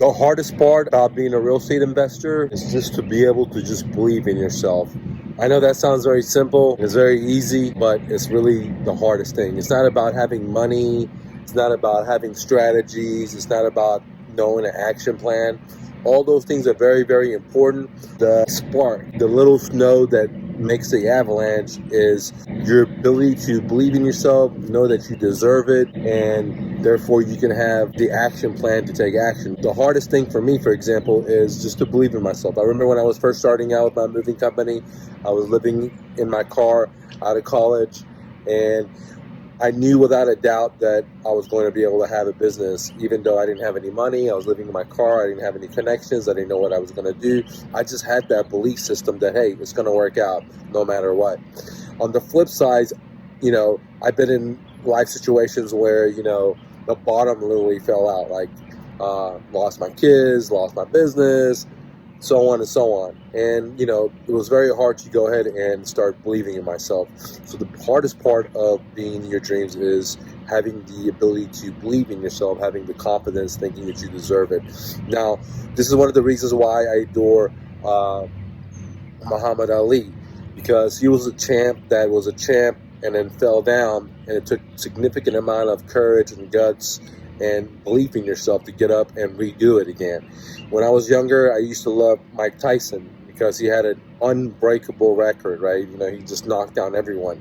The hardest part about being a real estate investor is just to be able to just believe in yourself. I know that sounds very simple, it's very easy, but it's really the hardest thing. It's not about having money, it's not about having strategies, it's not about knowing an action plan. All those things are very, very important. The spark, the little snow that makes the avalanche is your ability to believe in yourself, know that you deserve it, and therefore you can have the action plan to take action. The hardest thing for me, for example, is just to believe in myself. I remember when I was first starting out with my moving company, I was living in my car out of college, and I knew without a doubt that I was going to be able to have a business, even though I didn't have any money. I was living in my car. I didn't have any connections. I didn't know what I was going to do. I just had that belief system that, hey, it's going to work out no matter what. On the flip side, I've been in life situations where, the bottom literally fell out. Like, lost my kids, lost my business, so on and so on. And, it was very hard to go ahead and start believing in myself. So the hardest part of being in your dreams is having the ability to believe in yourself, having the confidence, thinking that you deserve it. Now, this is one of the reasons why I adore Muhammad Ali, because he was a champ that was a champ and then fell down, and it took significant amount of courage and guts and belief in yourself to get up and redo it again. When I was younger, I used to love Mike Tyson because he had an unbreakable record, right? He just knocked down everyone.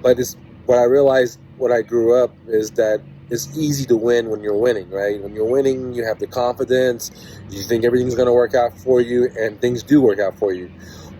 But what I realized when I grew up is that it's easy to win when you're winning, right? When you're winning, you have the confidence, you think everything's going to work out for you, and things do work out for you.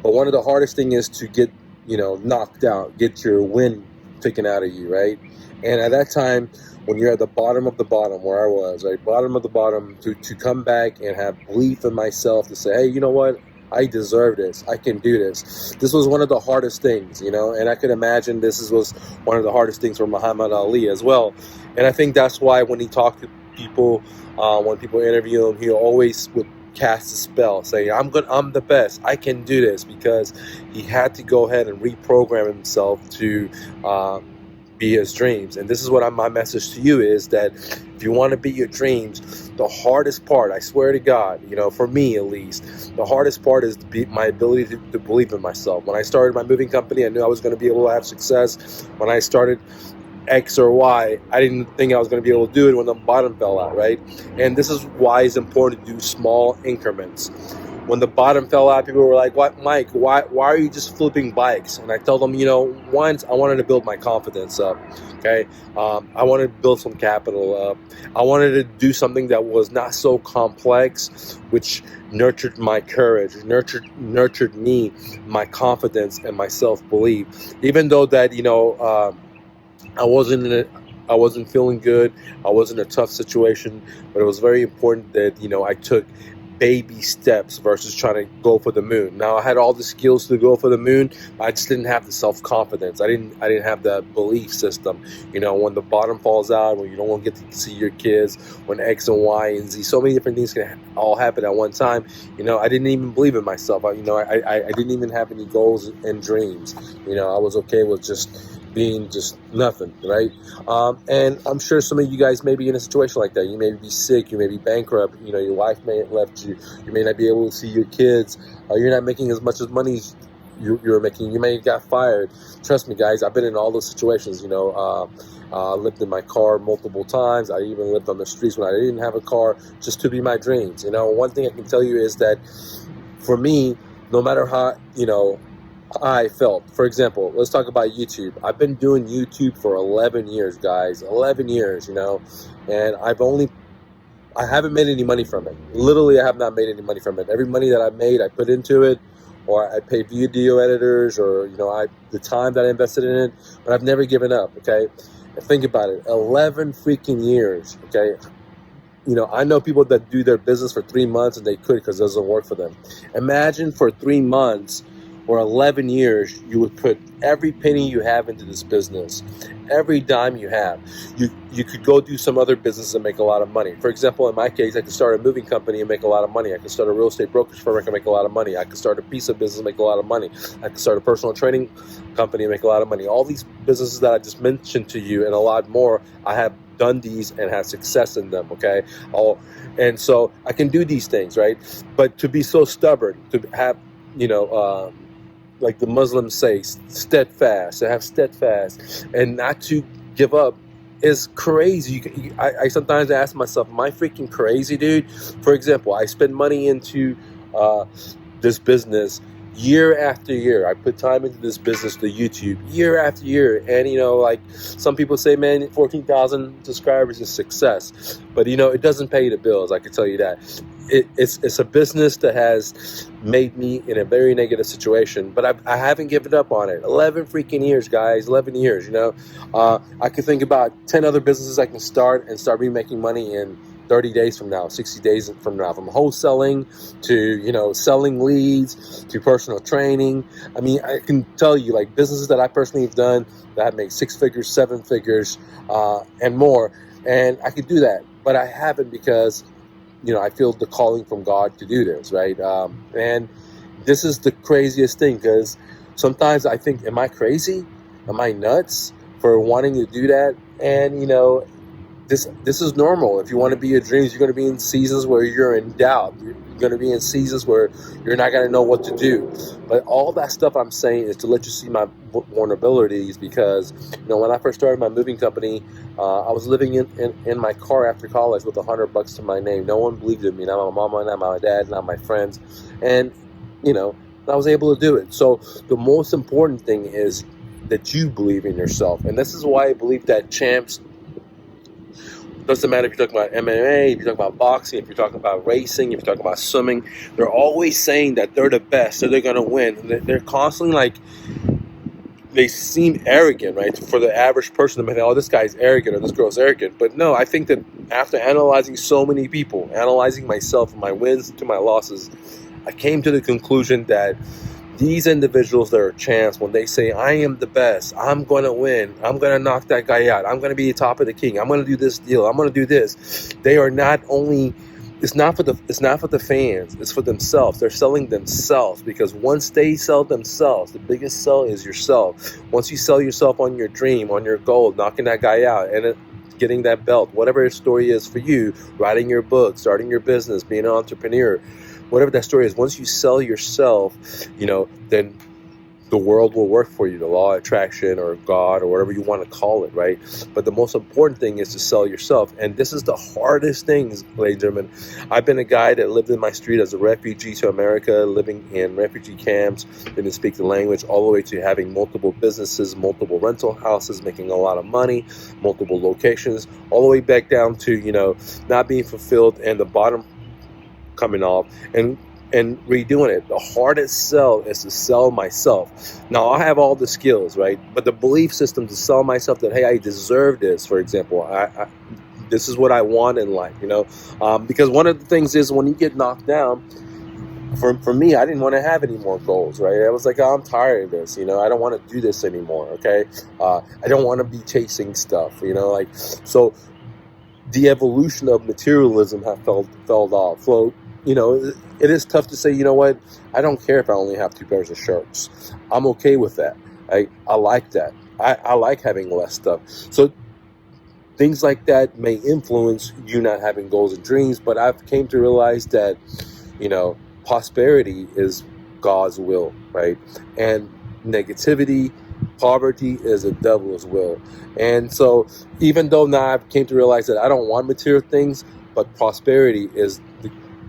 But one of the hardest things is to get, knocked out, get your win taken out of you, right? And at that time, when you're at the bottom of the bottom, where I was, right, bottom of the bottom, to come back and have belief in myself to say, hey, you know what? I deserve this. I can do this. This was one of the hardest things, and I could imagine this was one of the hardest things for Muhammad Ali as well. And I think that's why when he talked to people, when people interview him, he always would cast a spell saying, I'm the best. I can do this, because he had to go ahead and reprogram himself to be his dreams. And this is what my message to you is, that if you want to be your dreams, the hardest part, I swear to God, for me at least, the hardest part is my ability to believe in myself. When I started my moving company, I knew I was going to be able to have success. When I started X or Y, I didn't think I was going to be able to do it when the bottom fell out, right? And this is why it's important to do small increments. When the bottom fell out, people were like, "What, Mike? Why are you just flipping bikes?" And I told them, once I wanted to build my confidence up. Okay, I wanted to build some capital up. I wanted to do something that was not so complex, which nurtured my courage, nurtured me, my confidence, and my self-belief. Even though that I wasn't feeling good. I was in a tough situation, but it was very important that I took baby steps versus trying to go for the moon. Now, I had all the skills to go for the moon, but I just didn't have the self-confidence. I didn't have that belief system. When the bottom falls out, when you don't want to get to see your kids, when X and Y and Z, so many different things can all happen at one time. I didn't even believe in myself. I didn't even have any goals and dreams. I was okay with just being just nothing, right? And I'm sure some of you guys may be in a situation like that. You may be sick, you may be bankrupt, your wife may have left you, you may not be able to see your kids, you're not making as much as money as you're making, you may have got fired. Trust me, guys, I've been in all those situations. I lived in my car multiple times. I even lived on the streets when I didn't have a car, just to be my dreams. One thing I can tell you is that for me, no matter how, I felt. For example, let's talk about YouTube. I've been doing YouTube for 11 years, guys. 11 years, and I haven't made any money from it. Literally, I have not made any money from it. Every money that I made, I put into it, or I pay video editors, or, the time that I invested in it, but I've never given up, okay? And think about it, 11 freaking years, okay? I know people that do their business for 3 months and they quit because it doesn't work for them. Imagine for 3 months or 11 years, you would put every penny you have into this business, every dime you have. You could go do some other business and make a lot of money. For example, in my case, I could start a moving company and make a lot of money. I could start a real estate brokerage firm and make a lot of money. I could start a pizza business and make a lot of money. I could start a personal training company and make a lot of money. All these businesses that I just mentioned to you and a lot more, I have done these and had success in them, okay? And so I can do these things, right? But to be so stubborn, to have, like the Muslims say, steadfast, to have steadfast and not to give up is crazy. I sometimes ask myself, am I freaking crazy, dude? For example, I spend money into this business year after year. I put time into this business, the YouTube, year after year. And, like some people say, man, 14,000 subscribers is success. But, it doesn't pay the bills. I can tell you that. It's a business that has made me in a very negative situation, but I haven't given up on it. 11 freaking years, guys, 11 years, I can think about 10 other businesses I can start remaking money in 30 days from now, 60 days from now, from wholesaling to, selling leads to personal training. I mean, I can tell you like businesses that I personally have done that have made 6 figures, 7 figures, and more. And I could do that, but I haven't because I feel the calling from God to do this, right? And this is the craziest thing because sometimes I think, am I crazy? Am I nuts for wanting to do that? And, this is normal. If you want to be your dreams, you're going to be in seasons where you're in doubt. You're going to be in seasons where you're not going to know what to do. But all that stuff I'm saying is to let you see my vulnerabilities because, when I first started my moving company, I was living in my car after college with $100 to my name. No one believed in me. Not my mama, not my dad, not my friends. And, I was able to do it. So the most important thing is that you believe in yourself. And this is why I believe that champs, doesn't matter if you're talking about MMA, if you're talking about boxing, if you're talking about racing, if you're talking about swimming, they're always saying that they're the best, so they're going to win. They're constantly they seem arrogant, right? For the average person, they think, oh, this guy's arrogant or this girl's arrogant. But no, I think that after analyzing so many people, analyzing myself, my wins to my losses, I came to the conclusion that these individuals that are champs, when they say, I am the best, I'm going to win, I'm going to knock that guy out, I'm going to be the top of the king, I'm going to do this deal, I'm going to do this, they are not only, it's not for the fans, it's for themselves. They're selling themselves because once they sell themselves, the biggest sell is yourself. Once you sell yourself on your dream, on your goal, knocking that guy out, and getting that belt, whatever the story is for you, writing your book, starting your business, being an entrepreneur, whatever that story is, once you sell yourself, then the world will work for you, the law of attraction or God or whatever you want to call it, right? But the most important thing is to sell yourself. And this is the hardest thing, ladies and gentlemen. I've been a guy that lived in my street as a refugee to America, living in refugee camps, didn't speak the language, all the way to having multiple businesses, multiple rental houses, making a lot of money, multiple locations, all the way back down to, not being fulfilled and the bottom coming off and redoing it. The hardest sell is to sell myself. Now, I have all the skills, right? But the belief system to sell myself that, hey, I deserve this, for example. This is what I want in life, because one of the things is when you get knocked down, for me, I didn't want to have any more goals, right? I was like, oh, I'm tired of this, I don't want to do this anymore, okay? I don't want to be chasing stuff, so the evolution of materialism have fell off. So, it is tough to say, you know what, I don't care if I only have 2 pairs of shirts. I'm okay with that. I like that. I like having less stuff. So things like that may influence you not having goals and dreams, but I've came to realize that, prosperity is God's will, right? And negativity, poverty is the devil's will. And so even though now I came to realize that I don't want material things, but prosperity is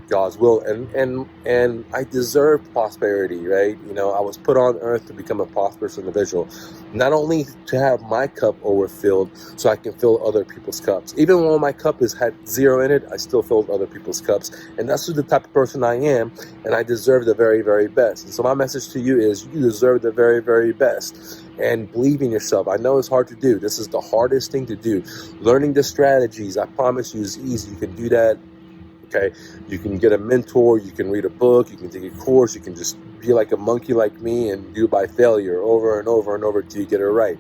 God's will, and I deserve prosperity, right? I was put on earth to become a prosperous individual, not only to have my cup overfilled so I can fill other people's cups. Even when my cup had 0 in it, I still filled other people's cups, and that's the type of person I am, and I deserve the very, very best. And so my message to you is you deserve the very, very best, and believe in yourself. I know it's hard to do. This is the hardest thing to do. Learning the strategies, I promise you, is easy. You can do that. Okay, you can get a mentor, you can read a book, you can take a course, you can just be like a monkey like me and do by failure over and over and over till you get it right.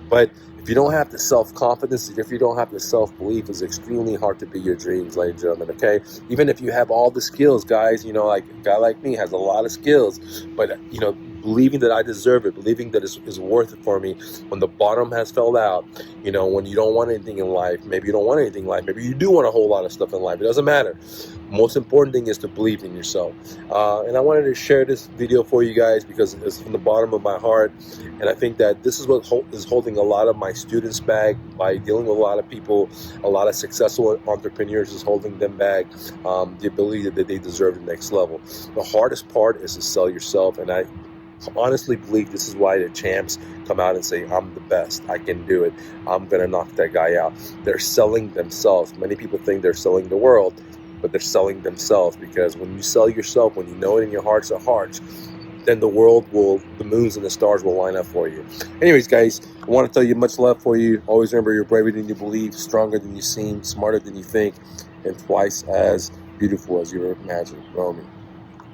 But if you don't have the self-confidence, if you don't have the self-belief, it's extremely hard to be your dreams, ladies and gentlemen, okay? Even if you have all the skills, guys, like a guy like me has a lot of skills, but, believing that I deserve it, believing that it's worth it for me when the bottom has fell out, when you don't want anything in life, maybe you don't want anything in life, maybe you do want a whole lot of stuff in life, it doesn't matter. Most important thing is to believe in yourself. And I wanted to share this video for you guys because it's from the bottom of my heart, and I think that this is what is holding a lot of my students back. By dealing with a lot of people, a lot of successful entrepreneurs is holding them back, the ability that they deserve the next level. The hardest part is to sell yourself, and I honestly believe this is why the champs come out and say, I'm the best, I can do it, I'm gonna knock that guy out. They're selling themselves. Many people think they're selling the world, but they're selling themselves, because when you sell yourself, when you know it in your hearts of hearts, then the moons and the stars will line up for you. Anyways, guys, I want to tell you much love for you. Always remember, you're braver than you believe, stronger than you seem, smarter than you think, and twice as beautiful as you imagine. Romy.